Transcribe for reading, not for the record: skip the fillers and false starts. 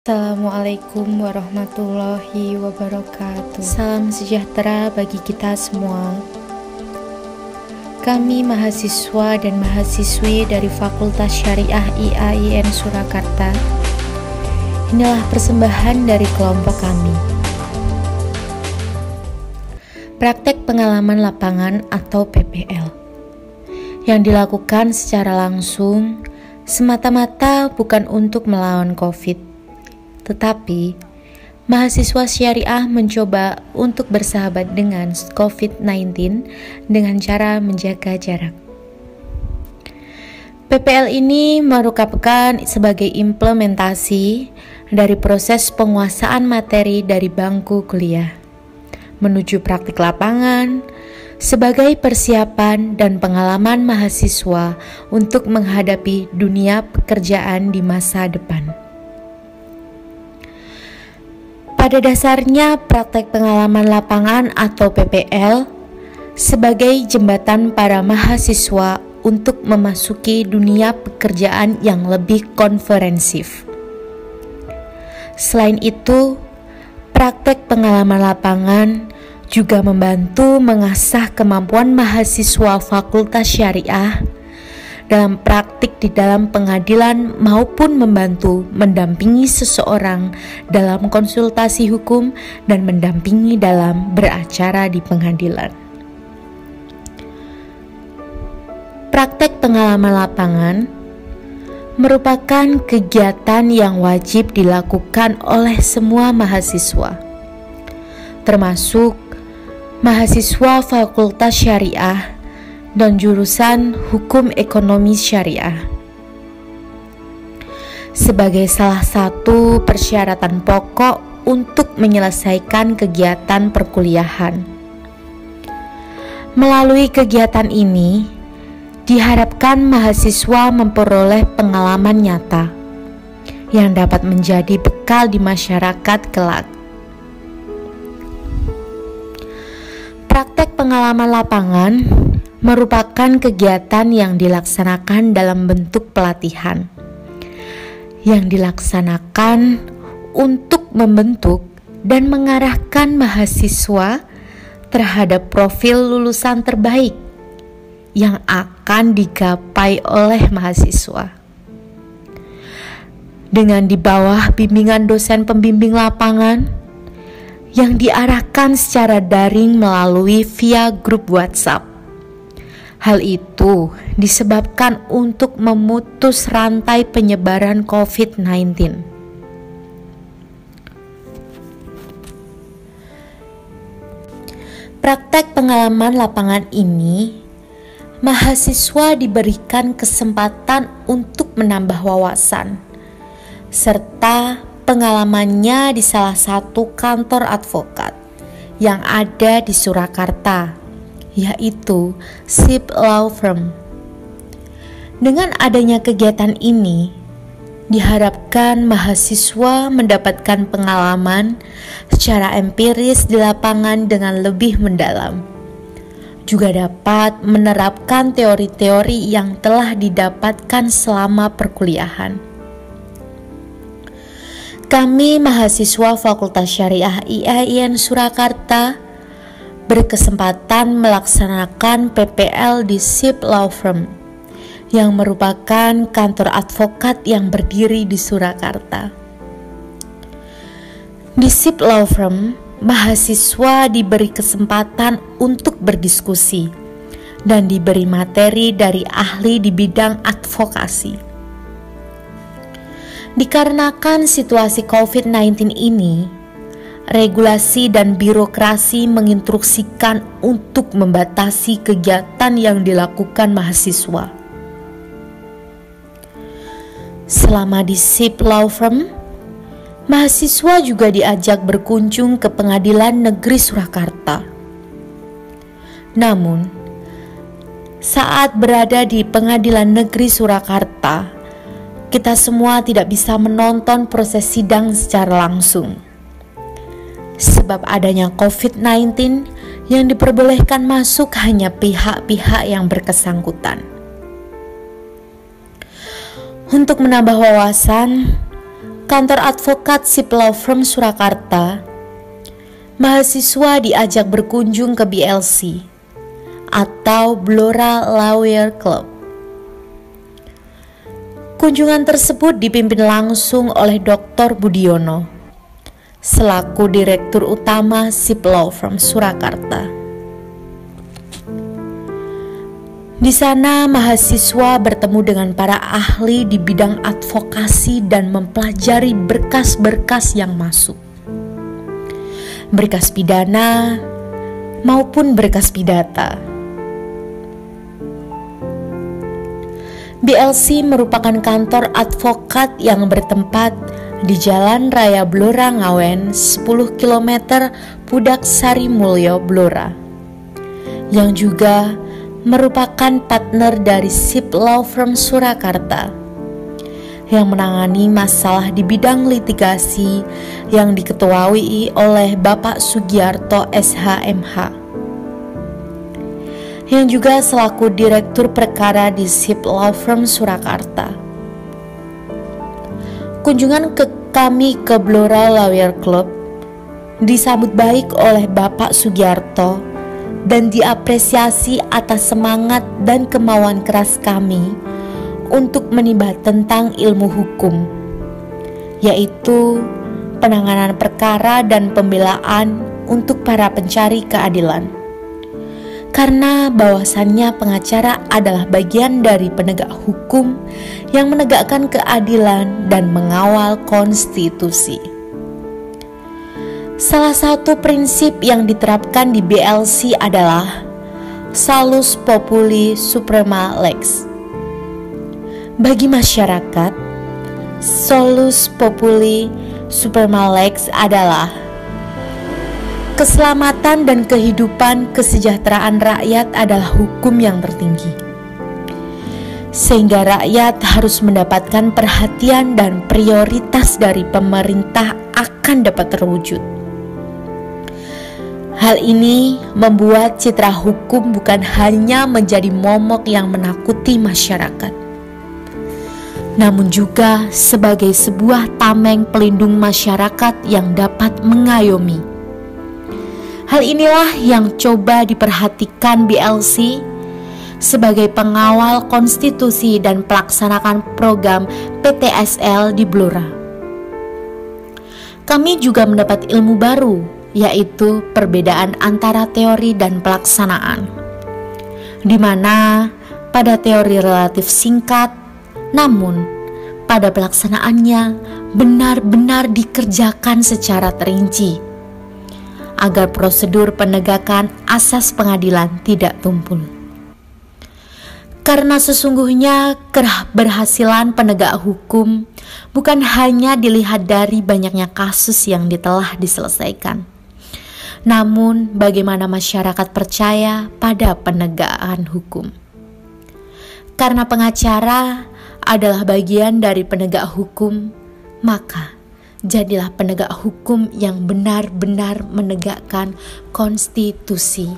Assalamualaikum warahmatullahi wabarakatuh. Salam sejahtera bagi kita semua. Kami mahasiswa dan mahasiswi dari Fakultas Syariah IAIN Surakarta. Inilah persembahan dari kelompok kami. Praktek pengalaman lapangan atau PPL yang dilakukan secara langsung semata-mata bukan untuk melawan COVID. Tetapi, mahasiswa syariah mencoba untuk bersahabat dengan COVID-19 dengan cara menjaga jarak. PPL ini merupakan sebagai implementasi dari proses penguasaan materi dari bangku kuliah menuju praktik lapangan sebagai persiapan dan pengalaman mahasiswa untuk menghadapi dunia pekerjaan di masa depan. Pada dasarnya, praktek pengalaman lapangan atau PPL sebagai jembatan para mahasiswa untuk memasuki dunia pekerjaan yang lebih konferensif. Selain itu, praktek pengalaman lapangan juga membantu mengasah kemampuan mahasiswa Fakultas Syariah dalam praktik di dalam pengadilan maupun membantu mendampingi seseorang dalam konsultasi hukum dan mendampingi dalam beracara di pengadilan. Praktek pengalaman lapangan merupakan kegiatan yang wajib dilakukan oleh semua mahasiswa, termasuk mahasiswa Fakultas Syariah dan jurusan Hukum Ekonomi Syariah. Sebagai salah satu persyaratan pokok untuk menyelesaikan kegiatan perkuliahan. Melalui kegiatan ini, diharapkan mahasiswa memperoleh pengalaman nyata yang dapat menjadi bekal di masyarakat kelak. Praktek pengalaman lapangan merupakan kegiatan yang dilaksanakan dalam bentuk pelatihan yang dilaksanakan untuk membentuk dan mengarahkan mahasiswa terhadap profil lulusan terbaik yang akan digapai oleh mahasiswa. Dengan di bawah bimbingan dosen pembimbing lapangan yang diarahkan secara daring melalui via grup WhatsApp. Hal itu disebabkan untuk memutus rantai penyebaran COVID-19. Praktek pengalaman lapangan ini, mahasiswa diberikan kesempatan untuk menambah wawasan, serta pengalamannya di salah satu kantor advokat yang ada di Surakarta, yaitu SIP Law Firm. Dengan adanya kegiatan ini, diharapkan mahasiswa mendapatkan pengalaman secara empiris di lapangan dengan lebih mendalam. Juga dapat menerapkan teori-teori yang telah didapatkan selama perkuliahan. Kami mahasiswa Fakultas Syariah IAIN Surakarta berkesempatan melaksanakan PPL di SIP Law Firm yang merupakan kantor advokat yang berdiri di Surakarta. Di SIP Law Firm, mahasiswa diberi kesempatan untuk berdiskusi dan diberi materi dari ahli di bidang advokasi. Dikarenakan situasi COVID-19 ini, regulasi dan birokrasi menginstruksikan untuk membatasi kegiatan yang dilakukan mahasiswa. Selama di SIP Law Firm, mahasiswa juga diajak berkunjung ke Pengadilan Negeri Surakarta. Namun, saat berada di Pengadilan Negeri Surakarta, kita semua tidak bisa menonton proses sidang secara langsung. Sebab adanya COVID-19 yang diperbolehkan masuk hanya pihak-pihak yang bersangkutan. Untuk menambah wawasan, kantor advokat Sip Law Firm Surakarta, mahasiswa diajak berkunjung ke BLC atau Blora Lawyer Club. Kunjungan tersebut dipimpin langsung oleh Dr. Budiono selaku Direktur Utama Sip Law Firm Surakarta. Di sana mahasiswa bertemu dengan para ahli di bidang advokasi dan mempelajari berkas-berkas yang masuk. Berkas pidana maupun berkas pidata. BLC merupakan kantor advokat yang bertempat di Jalan Raya Blora Ngawen 10 km Pudak Sari Mulyo, Blora, yang juga merupakan partner dari Sip Law Firm Surakarta yang menangani masalah di bidang litigasi yang diketuai oleh Bapak Sugiarto SHMH, yang juga selaku Direktur Perkara di Sip Law Firm Surakarta. Kunjungan kami ke Blora Lawyer Club disambut baik oleh Bapak Sugiarto dan diapresiasi atas semangat dan kemauan keras kami untuk menimba tentang ilmu hukum, yaitu penanganan perkara dan pembelaan untuk para pencari keadilan. Karena bahwasannya pengacara adalah bagian dari penegak hukum yang menegakkan keadilan dan mengawal konstitusi. Salah satu prinsip yang diterapkan di BLC adalah Salus Populi Suprema Lex. Bagi masyarakat, Salus Populi Suprema Lex adalah keselamatan dan kehidupan kesejahteraan rakyat adalah hukum yang tertinggi, sehingga rakyat harus mendapatkan perhatian dan prioritas dari pemerintah akan dapat terwujud. Hal ini membuat citra hukum bukan hanya menjadi momok yang menakuti masyarakat, namun juga sebagai sebuah tameng pelindung masyarakat yang dapat mengayomi. Hal inilah yang coba diperhatikan BLC sebagai pengawal konstitusi dan pelaksanakan program PTSL di Blora. Kami juga mendapat ilmu baru, yaitu perbedaan antara teori dan pelaksanaan, di mana pada teori relatif singkat, namun pada pelaksanaannya benar-benar dikerjakan secara terinci, agar prosedur penegakan asas pengadilan tidak tumpul. Karena sesungguhnya keberhasilan penegak hukum bukan hanya dilihat dari banyaknya kasus yang telah diselesaikan, namun bagaimana masyarakat percaya pada penegakan hukum. Karena pengacara adalah bagian dari penegak hukum, maka jadilah penegak hukum yang benar-benar menegakkan konstitusi.